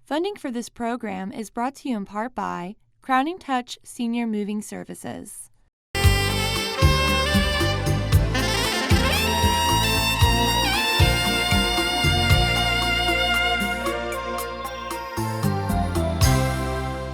Funding for this program is brought to you in part by Crowning Touch Senior Moving Services.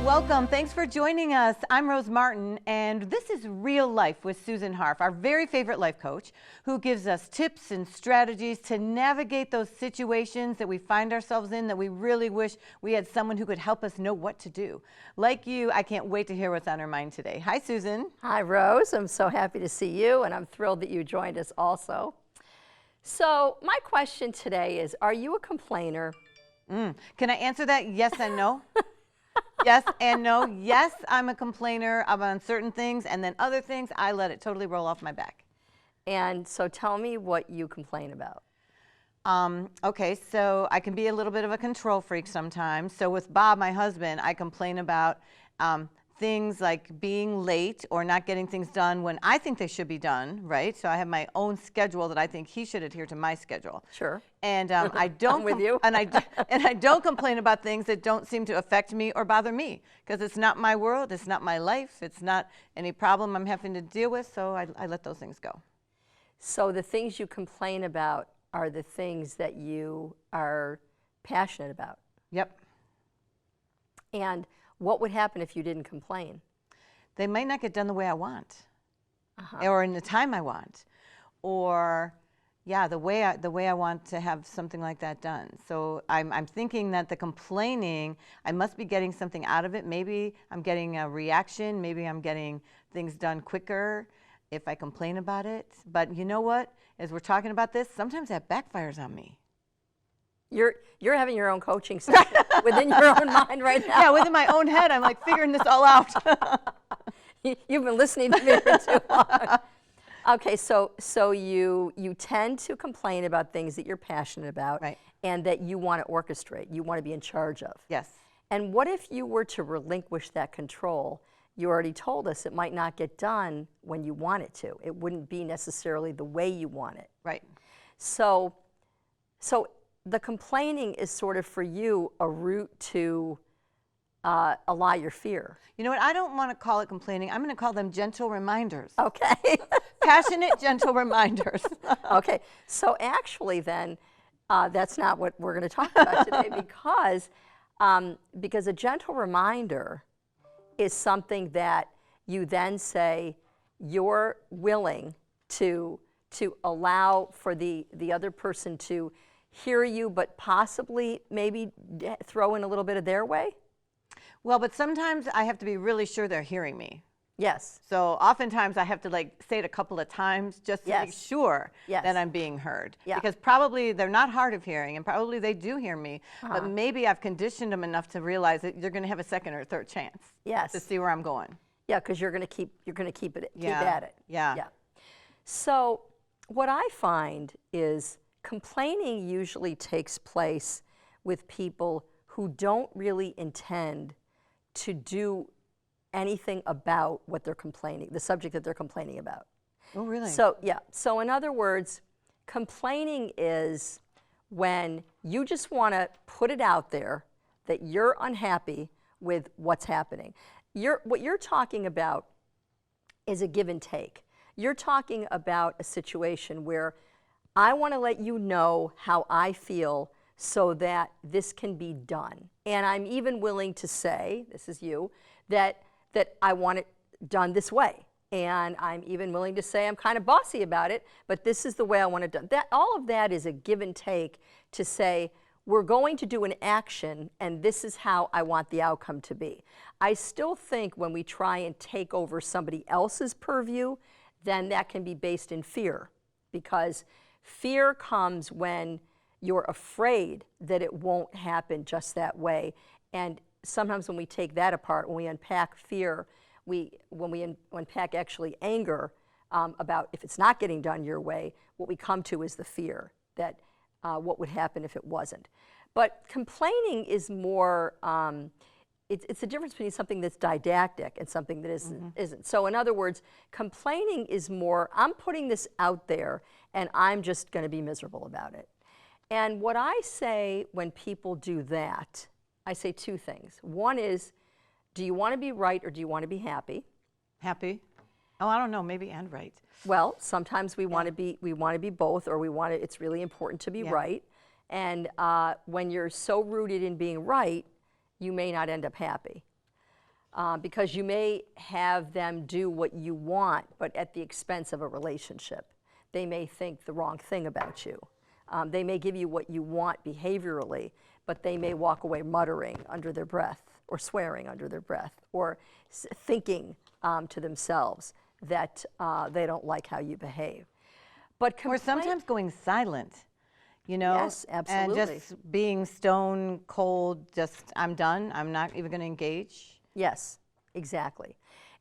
Welcome. Thanks for joining us. I'm Rose Martin, and this is Real Life with Susan Harf, our very favorite life coach, who gives us tips and strategies to navigate those situations that we find ourselves in that we really wish we had someone who could help us know what to do. Like you, I can't wait to hear what's on her mind today. Hi, Susan. Hi, Rose. I'm so happy to see you, and I'm thrilled that you joined us also. So my question today is, are you a complainer? Can I answer that yes and no? Yes and no. Yes, I'm a complainer about certain things, and then other things, I let it totally roll off my back. And so tell me what you complain about. Okay, so I can be a little bit of a control freak sometimes. So with Bob, my husband, I complain about things like being late or not getting things done when I think they should be done, right? So I have my own schedule that I think he should adhere to my schedule. Sure. And I don't I'm with you. and I don't complain about things that don't seem to affect me or bother me, because it's not my world, it's not my life, it's not any problem I'm having to deal with, so I let those things go. So the things you complain about are the things that you are passionate about. Yep. And what would happen if you didn't complain? They might not get done the way I want, or in the time I want, or yeah, the way I want to have something like that done. So I'm thinking that the complaining, I must be getting something out of it. Maybe I'm getting a reaction. Maybe I'm getting things done quicker if I complain about it. But you know what? As we're talking about this, sometimes that backfires on me. You're having your own coaching session within your own mind right now. Yeah, within my own head, I'm like figuring this all out. You've been listening to me for too long. Okay, so you tend to complain about things that you're passionate about, Right. and that you want to orchestrate, you want to be in charge of. Yes. And what if you were to relinquish that control? You already told us it might not get done when you want it to. It wouldn't be necessarily the way you want it. Right. So the complaining is sort of for you a route to allay your fear. You know what? I don't want to call it complaining. I'm going to call them gentle reminders. Okay. Passionate, gentle reminders. Okay. So actually then, that's not what we're going to talk about today, because a gentle reminder is something that you then say you're willing to allow for the other person to hear you, but possibly maybe throw in a little bit of their way? Well, but sometimes I have to be really sure they're hearing me. Yes. So oftentimes I have to say it a couple of times just to make sure that I'm being heard. Yeah. Because probably they're not hard of hearing, and probably they do hear me, but maybe I've conditioned them enough to realize that you're going to have a second or third chance. Yes. To see where I'm going. Yeah, because you're going to keep at it. Yeah. Yeah. So what I find is complaining usually takes place with people who don't really intend to do anything about what they're complaining, the subject that they're complaining about. Oh, really? So, yeah. So in other words, complaining is when you just want to put it out there that you're unhappy with what's happening. What you're talking about is a give and take. You're talking about a situation where I want to let you know how I feel so that this can be done. And I'm even willing to say, this is you, that I want it done this way. And I'm even willing to say I'm kind of bossy about it, but this is the way I want it done. All of that is a give and take to say, we're going to do an action, and this is how I want the outcome to be. I still think when we try and take over somebody else's purview, then that can be based in fear, because fear comes when you're afraid that it won't happen just that way. And sometimes when we take that apart, when we unpack fear, when we unpack actually anger about if it's not getting done your way, what we come to is the fear that what would happen if it wasn't. But complaining is more, it's the difference between something that's didactic and something that isn't. So in other words, complaining is more, I'm putting this out there and I'm just going to be miserable about it. And what I say when people do that, I say two things. One is, do you want to be right or do you want to be happy? Happy? Oh, I don't know, maybe and right. Well, sometimes we want to be both, or it's really important to be right. And when you're so rooted in being right, you may not end up happy. Because you may have them do what you want, but at the expense of a relationship. They may think the wrong thing about you. They may give you what you want behaviorally, but they may walk away muttering under their breath, or swearing under their breath, or thinking to themselves that they don't like how you behave. But Or sometimes going silent, you know? Yes, absolutely. And just being stone cold, just, I'm done, I'm not even going to engage. Yes, exactly.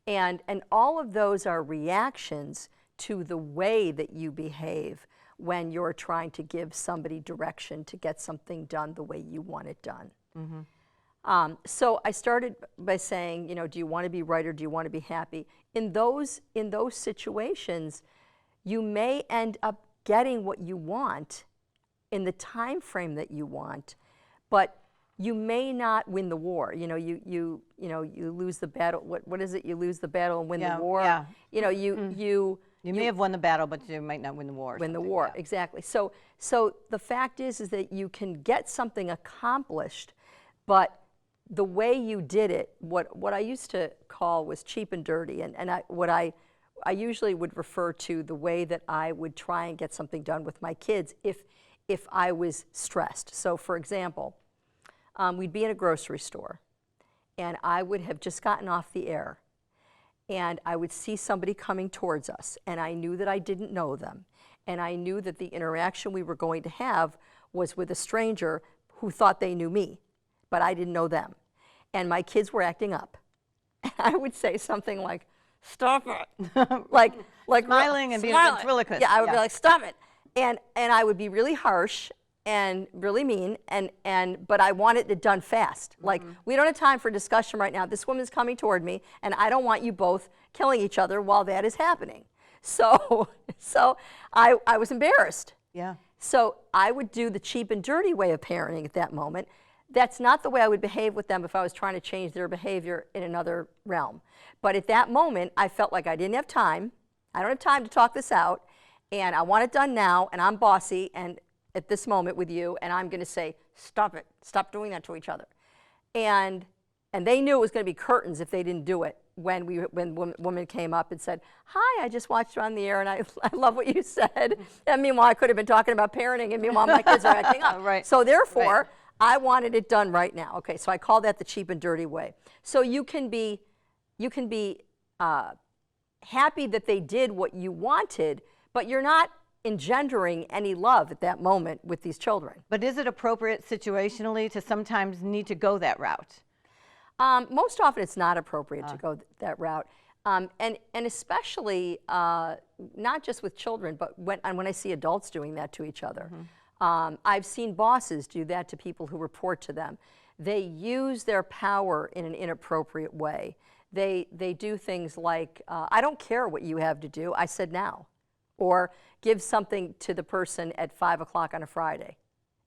And all of those are reactions to the way that you behave when you're trying to give somebody direction to get something done the way you want it done. So I started by saying, you know, do you want to be right or do you want to be happy? In those situations, you may end up getting what you want in the time frame that you want, but you may not win the war. You know, you lose the battle. What is it? You lose the battle and win the war. Yeah. You know, you may have won the battle, but you might not win the war. Win the war, exactly. So the fact is that you can get something accomplished, but the way you did it, what I used to call was cheap and dirty, and I usually would refer to the way that I would try and get something done with my kids if I was stressed. So for example, we'd be in a grocery store, and I would have just gotten off the air, and I would see somebody coming towards us, and I knew that I didn't know them, and I knew that the interaction we were going to have was with a stranger who thought they knew me, but I didn't know them. And my kids were acting up. And I would say something like, stop it. like Smiling and being a ventriloquist. Yeah, I would be like, stop it. And I would be really harsh and really mean, but I wanted it done fast. Like, we don't have time for discussion right now. This woman's coming toward me, and I don't want you both killing each other while that is happening. So I was embarrassed. Yeah. So I would do the cheap and dirty way of parenting at that moment. That's not the way I would behave with them if I was trying to change their behavior in another realm. But at that moment, I felt like I didn't have time. I don't have time to talk this out, and I want it done now, and I'm bossy and at this moment with you, and I'm going to say, stop it. Stop doing that to each other. And they knew it was going to be curtains if they didn't do it when woman came up and said, hi, I just watched you on the air, and I love what you said. And meanwhile, I could have been talking about parenting, and meanwhile, my kids are acting up. Right. So therefore, I wanted it done right now. Okay, so I call that the cheap and dirty way. So you can be happy that they did what you wanted, but you're not engendering any love at that moment with these children. But is it appropriate situationally to sometimes need to go that route? Most often it's not appropriate to go that route. And especially not just with children, but when I see adults doing that to each other. I've seen bosses do that to people who report to them. They use their power in an inappropriate way. They do things like, I don't care what you have to do, I said now. Or give something to the person at 5 o'clock on a Friday,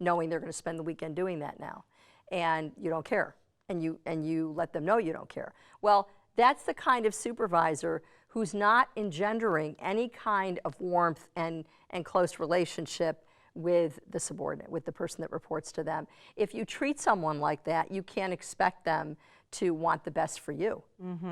knowing they're going to spend the weekend doing that now. And you don't care. And you let them know you don't care. Well, that's the kind of supervisor who's not engendering any kind of warmth and close relationship with the subordinate, with the person that reports to them. If you treat someone like that, you can't expect them to want the best for you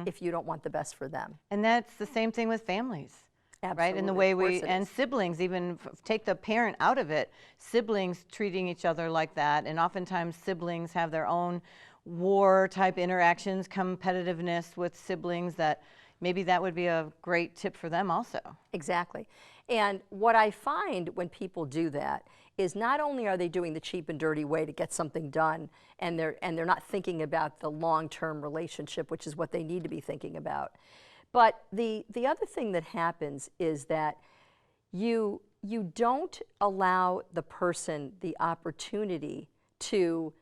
if you don't want the best for them. And that's the same thing with families. Absolutely. Right? In the way and siblings, even take the parent out of it, siblings treating each other like that, and oftentimes siblings have their own war type interactions, competitiveness with siblings, that maybe that would be a great tip for them also. Exactly. And what I find when people do that is not only are they doing the cheap and dirty way to get something done, and they're not thinking about the long-term relationship, which is what they need to be thinking about, but the other thing that happens is that you don't allow the person the opportunity to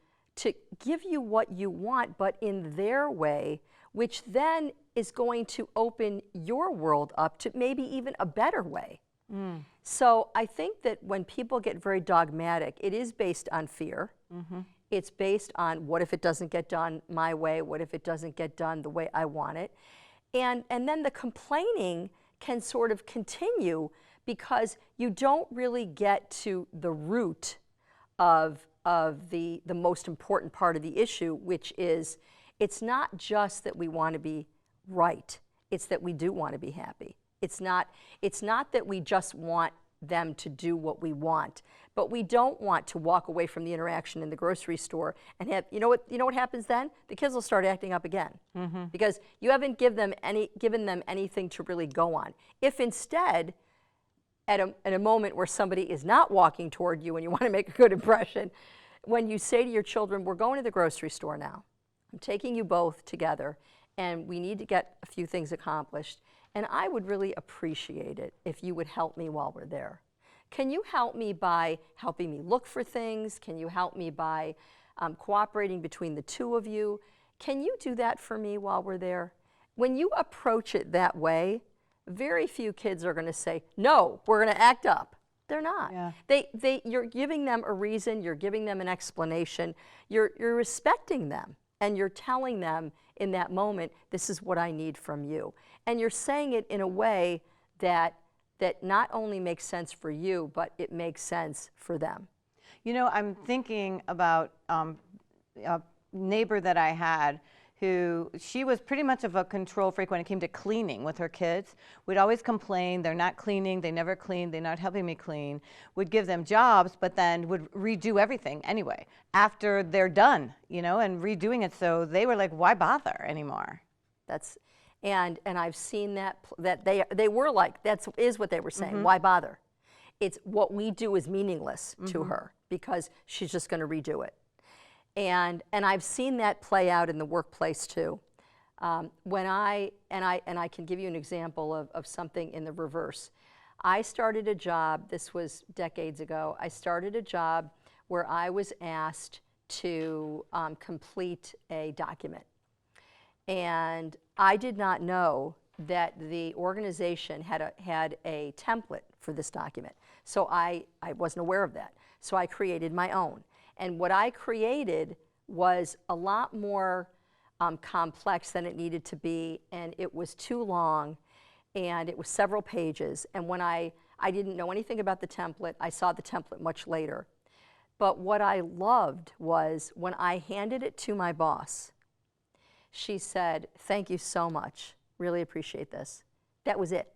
give you what you want, but in their way, which then is going to open your world up to maybe even a better way. So I think that when people get very dogmatic, it is based on fear. It's based on what if it doesn't get done my way? What if it doesn't get done the way I want it? And then the complaining can sort of continue because you don't really get to the root of the most important part of the issue, which is it's not just that we want to be right, it's that we do want to be happy. It's not that we just want them to do what we want, but we don't want to walk away from the interaction in the grocery store and have, you know what happens then? The kids will start acting up again because you haven't given them anything to really go on. If instead, at a moment where somebody is not walking toward you and you want to make a good impression, when you say to your children, we're going to the grocery store now, I'm taking you both together and we need to get a few things accomplished, and I would really appreciate it if you would help me while we're there. Can you help me by helping me look for things? Can you help me by cooperating between the two of you? Can you do that for me while we're there? When you approach it that way, very few kids are going to say, no, we're going to act up. They're not. Yeah. You're giving them a reason, you're giving them an explanation, you're respecting them, and you're telling them in that moment, this is what I need from you. And you're saying it in a way that not only makes sense for you, but it makes sense for them. You know, I'm thinking about a neighbor that I had who, she was pretty much of a control freak when it came to cleaning with her kids. Would always complain, they're not cleaning, they never clean, they're not helping me clean. Would give them jobs, but then would redo everything anyway after they're done, you know, and redoing it. So they were like, why bother anymore? And I've seen that they were like, that is what they were saying, why bother? It's what we do is meaningless to her because she's just going to redo it. And I've seen that play out in the workplace too. When I can give you an example of something in the reverse. I started a job, this was decades ago, I started a job where I was asked to complete a document. And I did not know that the organization had a template for this document. So I wasn't aware of that. So I created my own. And what I created was a lot more complex than it needed to be, and it was too long, and it was several pages. And when I didn't know anything about the template, I saw the template much later. But what I loved was when I handed it to my boss, she said, thank you so much, really appreciate this. That was it.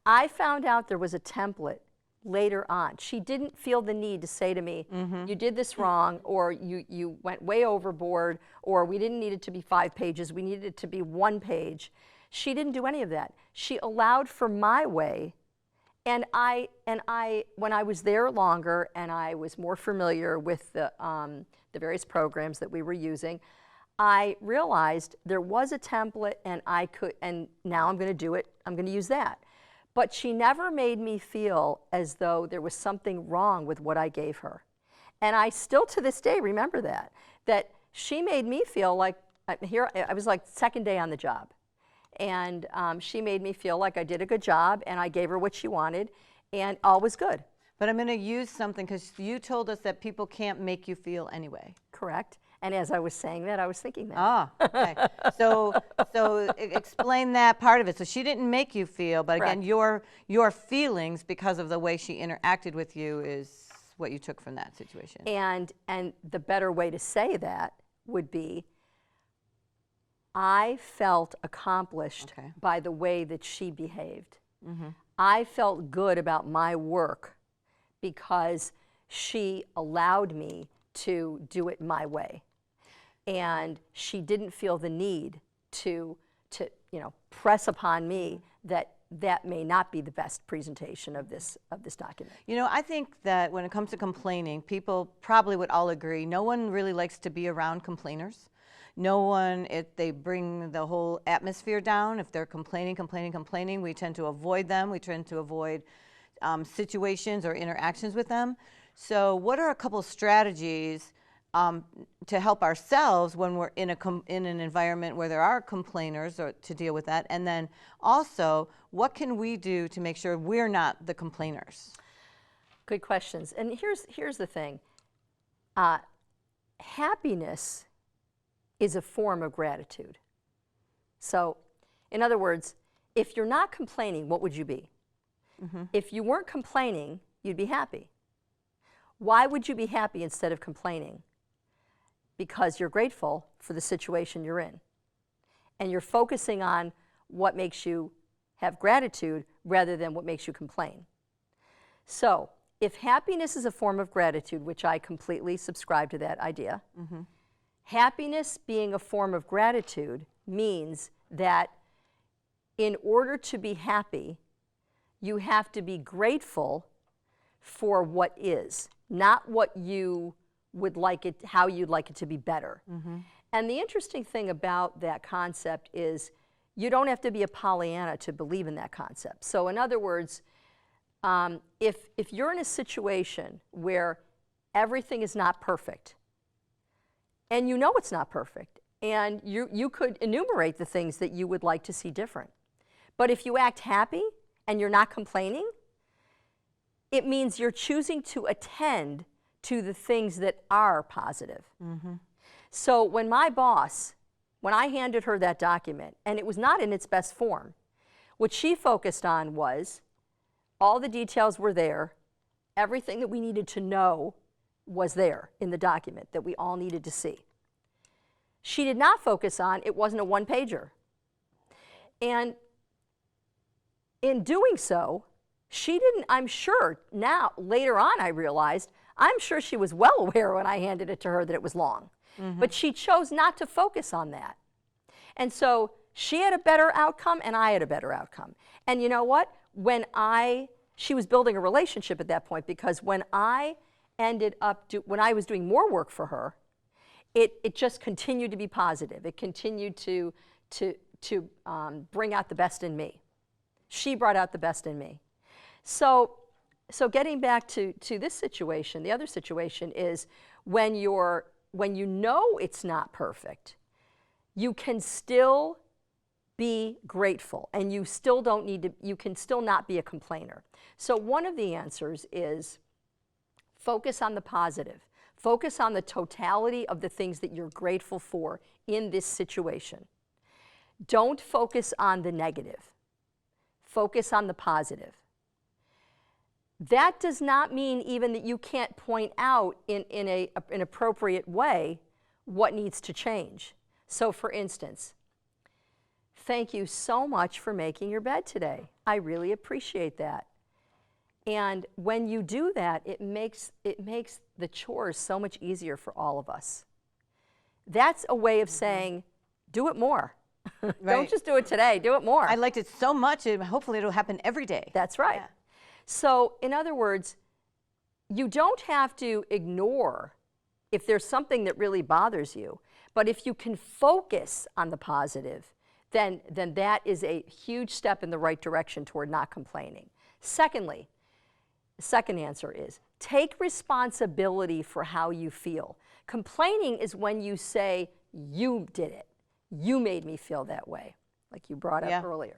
I found out there was a template later on. She didn't feel the need to say to me, you did this wrong, or you went way overboard, or we didn't need it to be 5 pages, we needed it to be 1 page. She didn't do any of that. She allowed for my way, and when I was there longer and I was more familiar with the various programs that we were using, I realized there was a template and now I'm going to do it, I'm going to use that. But she never made me feel as though there was something wrong with what I gave her. And I still to this day remember that she made me feel like, I was like second day on the job. And she made me feel like I did a good job and I gave her what she wanted and all was good. But I'm going to use something because you told us that people can't make you feel anyway. Correct. And as I was saying that, I was thinking that. Ah, okay. So explain that part of it. So she didn't make you feel, but Correct. again, your feelings because of the way she interacted with you is what you took from that situation. And the better way to say that would be, I felt accomplished by the way that she behaved. I felt good about my work because she allowed me to do it my way. And she didn't feel the need to press upon me that may not be the best presentation of this document. You know, I think that when it comes to complaining, people probably would all agree, no one really likes to be around complainers. No one, if they bring the whole atmosphere down, if they're complaining, we tend to avoid them. We tend to avoid situations or interactions with them. So what are a couple strategies to help ourselves when we're in an environment where there are complainers, or to deal with that? And then also, what can we do to make sure we're not the complainers? Good questions. And here's the thing. happiness is a form of gratitude. So, in other words, if you're not complaining, what would you be? If you weren't complaining, you'd be happy. Why would you be happy instead of complaining? Because you're grateful for the situation you're in. And you're focusing on what makes you have gratitude rather than what makes you complain. So, if happiness is a form of gratitude, which I completely subscribe to that idea, happiness being a form of gratitude means that in order to be happy, you have to be grateful for what is, not what you would like it, how you'd like it to be better. And the interesting thing about that concept is you don't have to be a Pollyanna to believe in that concept. So in other words, if you're in a situation where everything is not perfect, and you know it's not perfect, and you could enumerate the things that you would like to see different. But if you act happy and you're not complaining, it means you're choosing to attend to the things that are positive. So when my boss, when I handed her that document, and it was not in its best form, what she focused on was all the details were there, everything that we needed to know was there in the document that we all needed to see. She did not focus on it wasn't a one-pager. And in doing so, she didn't, I'm sure, now, later on I realized, I'm sure she was well aware when I handed it to her that it was long. But she chose not to focus on that. And so she had a better outcome and I had a better outcome. And you know what? She was building a relationship at that point, because when I ended up, when I was doing more work for her, it just continued to be positive. It continued to bring out the best in me. She brought out the best in me. So getting back to this situation, the other situation is when you know it's not perfect, you can still be grateful, and you still don't need to, you can still not be a complainer. So one of the answers is focus on the positive. Focus on the totality of the things that you're grateful for in this situation. Don't focus on the negative. Focus on the positive. That does not mean even that you can't point out in an appropriate way what needs to change. So for instance, thank you so much for making your bed today. I really appreciate that. And when you do that, it makes the chores so much easier for all of us. That's a way of saying, do it more. Don't just do it today, do it more. I liked it so much, and hopefully it'll happen every day. That's right. Yeah. So in other words, you don't have to ignore if there's something that really bothers you, but if you can focus on the positive, then that is a huge step in the right direction toward not complaining. Secondly, the second answer is take responsibility for how you feel. Complaining is when you say, you did it. You made me feel that way, like you brought up earlier.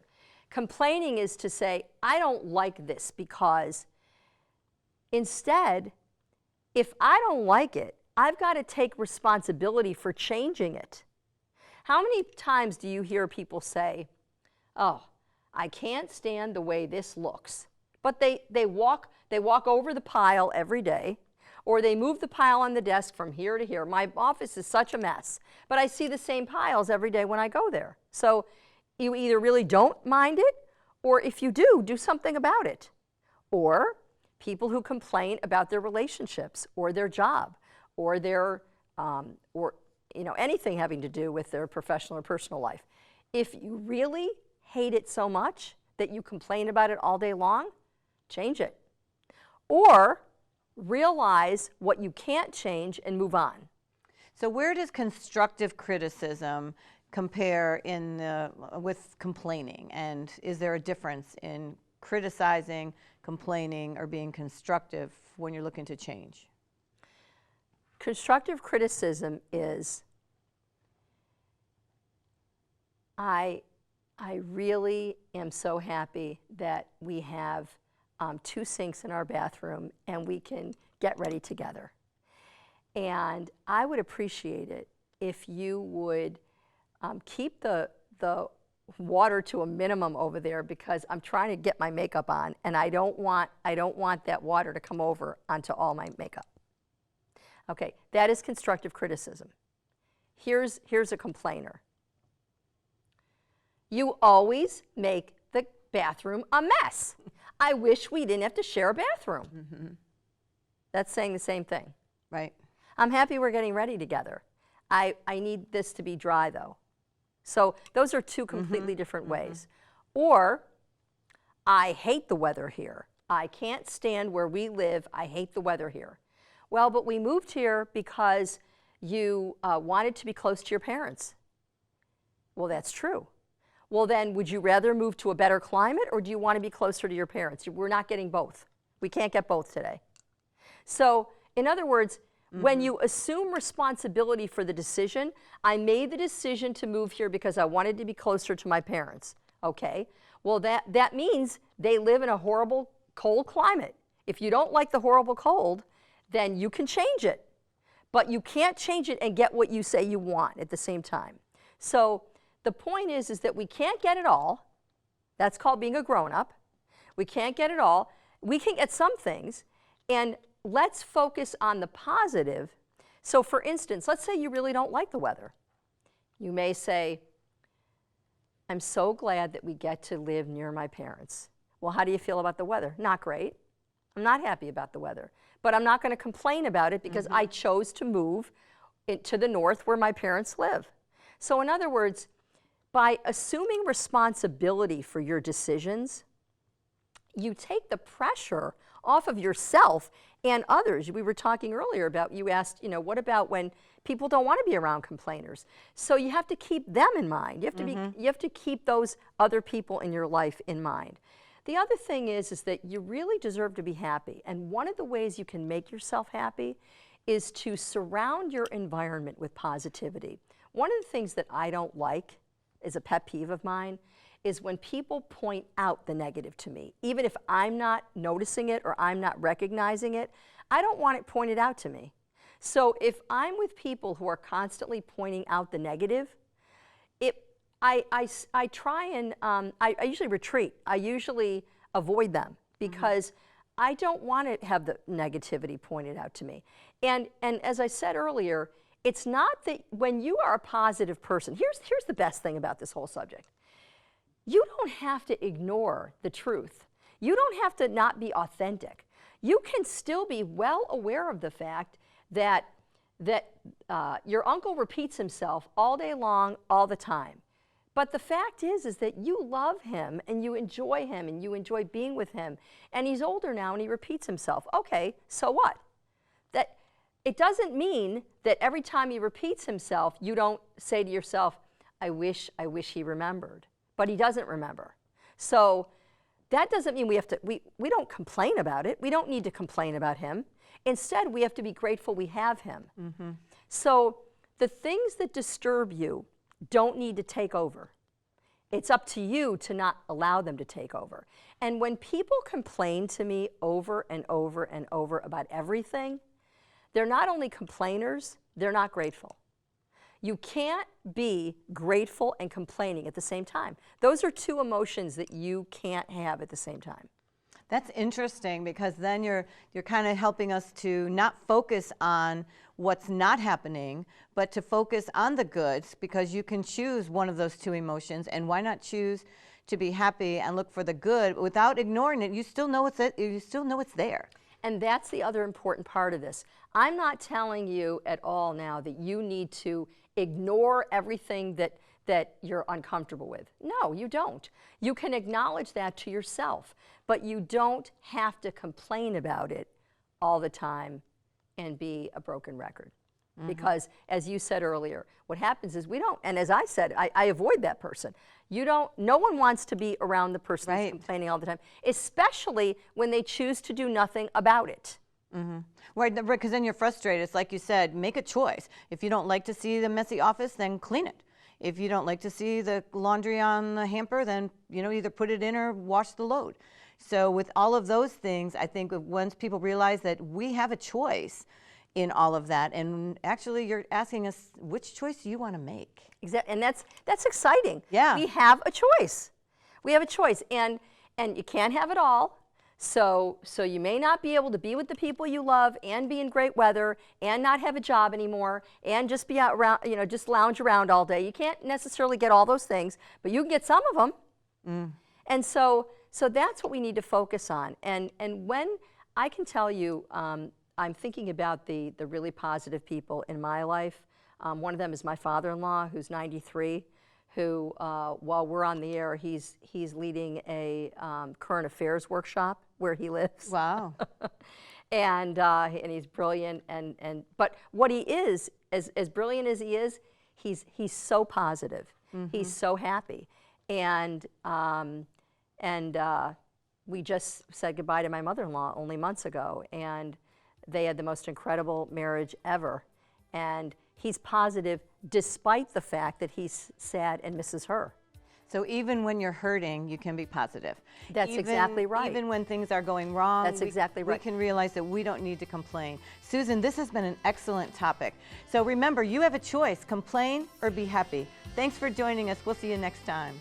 Complaining is to say, I don't like this because. Instead, if I don't like it, I've got to take responsibility for changing it. How many times do you hear people say, oh, I can't stand the way this looks, but they walk over the pile every day, or they move the pile on the desk from here to here. My office is such a mess, but I see the same piles every day when I go there. So you either really don't mind it, or if you do something about it. Or people who complain about their relationships or their job or their anything having to do with their professional or personal life. If you really hate it so much that you complain about it all day long, change it. Or realize what you can't change and move on. So where does constructive criticism compare with complaining? And is there a difference in criticizing, complaining, or being constructive when you're looking to change? Constructive criticism is, I really am so happy that we have 2 sinks in our bathroom and we can get ready together. And I would appreciate it if you would keep the water to a minimum over there, because I'm trying to get my makeup on, and I don't want that water to come over onto all my makeup. Okay, that is constructive criticism. Here's a complainer. You always make the bathroom a mess. I wish we didn't have to share a bathroom. Mm-hmm. That's saying the same thing. Right. I'm happy we're getting ready together. I need this to be dry, though. So those are two completely different ways. Or, I hate the weather here. I can't stand where we live. I hate the weather here. Well, but we moved here because you wanted to be close to your parents. Well, that's true. Well, then, would you rather move to a better climate, or do you want to be closer to your parents? We're not getting both. We can't get both today. So, in other words, when you assume responsibility for the decision, I made the decision to move here because I wanted to be closer to my parents. Okay, well, that means they live in a horrible cold climate. If you don't like the horrible cold, then you can change it. But you can't change it and get what you say you want at the same time. So the point is that we can't get it all. That's called being a grown-up. We can't get it all. We can get some things, and let's focus on the positive. So for instance, let's say you really don't like the weather. You may say, I'm so glad that we get to live near my parents. Well, how do you feel about the weather? Not great. I'm not happy about the weather. But I'm not going to complain about it because I chose to move to the north where my parents live. So in other words, by assuming responsibility for your decisions, you take the pressure off of yourself and others. We were talking earlier about, you asked, what about when people don't want to be around complainers? So you have to keep them in mind. You have to keep those other people in your life in mind. The other thing is that you really deserve to be happy. And one of the ways you can make yourself happy is to surround your environment with positivity. One of the things that I don't like, is a pet peeve of mine, is when people point out the negative to me. Even if I'm not noticing it or I'm not recognizing it, I don't want it pointed out to me. So if I'm with people who are constantly pointing out the negative, I try and, I usually retreat. I usually avoid them because I don't want to have the negativity pointed out to me. And as I said earlier, it's not that when you are a positive person, here's the best thing about this whole subject. You don't have to ignore the truth. You don't have to not be authentic. You can still be well aware of the fact that your uncle repeats himself all day long, all the time. But the fact is that you love him and you enjoy him and you enjoy being with him. And he's older now and he repeats himself. Okay, so what? That it doesn't mean that every time he repeats himself, you don't say to yourself, I wish he remembered. But he doesn't remember. So that doesn't mean we don't complain about it. We don't need to complain about him. Instead, we have to be grateful we have him. So the things that disturb you don't need to take over. It's up to you to not allow them to take over. And when people complain to me over and over and over about everything, they're not only complainers, they're not grateful. You can't be grateful and complaining at the same time. Those are two emotions that you can't have at the same time. That's interesting, because then you're kind of helping us to not focus on what's not happening, but to focus on the goods, because you can choose one of those two emotions. And why not choose to be happy and look for the good without ignoring it? You still know it's there. And that's the other important part of this. I'm not telling you at all now that you need to ignore everything that you're uncomfortable with. No, you don't. You can acknowledge that to yourself, but you don't have to complain about it all the time and be a broken record. Because as you said earlier, what happens is we don't, and as I said, I avoid that person. No one wants to be around the person who's complaining all the time, especially when they choose to do nothing about it. Right, because then you're frustrated. It's like you said, make a choice. If you don't like to see the messy office, then clean it. If you don't like to see the laundry on the hamper, then either put it in or wash the load. So with all of those things, I think once people realize that we have a choice, in all of that. And actually, you're asking us, which choice do you want to make? Exactly, and that's exciting. Yeah. We have a choice. We have a choice, and you can't have it all. So you may not be able to be with the people you love and be in great weather and not have a job anymore and just be out around, just lounge around all day. You can't necessarily get all those things, but you can get some of them. And so that's what we need to focus on. And when I can tell you, I'm thinking about the really positive people in my life. One of them is my father-in-law, who's 93. Who, while we're on the air, he's leading a current affairs workshop where he lives. Wow. And he's brilliant. But what he is, as brilliant as he is, he's so positive. He's so happy. And we just said goodbye to my mother-in-law only months ago, and they had the most incredible marriage ever. And he's positive despite the fact that he's sad and misses her. So even when you're hurting, you can be positive. That's exactly right. Even when things are going wrong, That's exactly right. We can realize that we don't need to complain. Susan, this has been an excellent topic. So remember, you have a choice, complain or be happy. Thanks for joining us. We'll see you next time.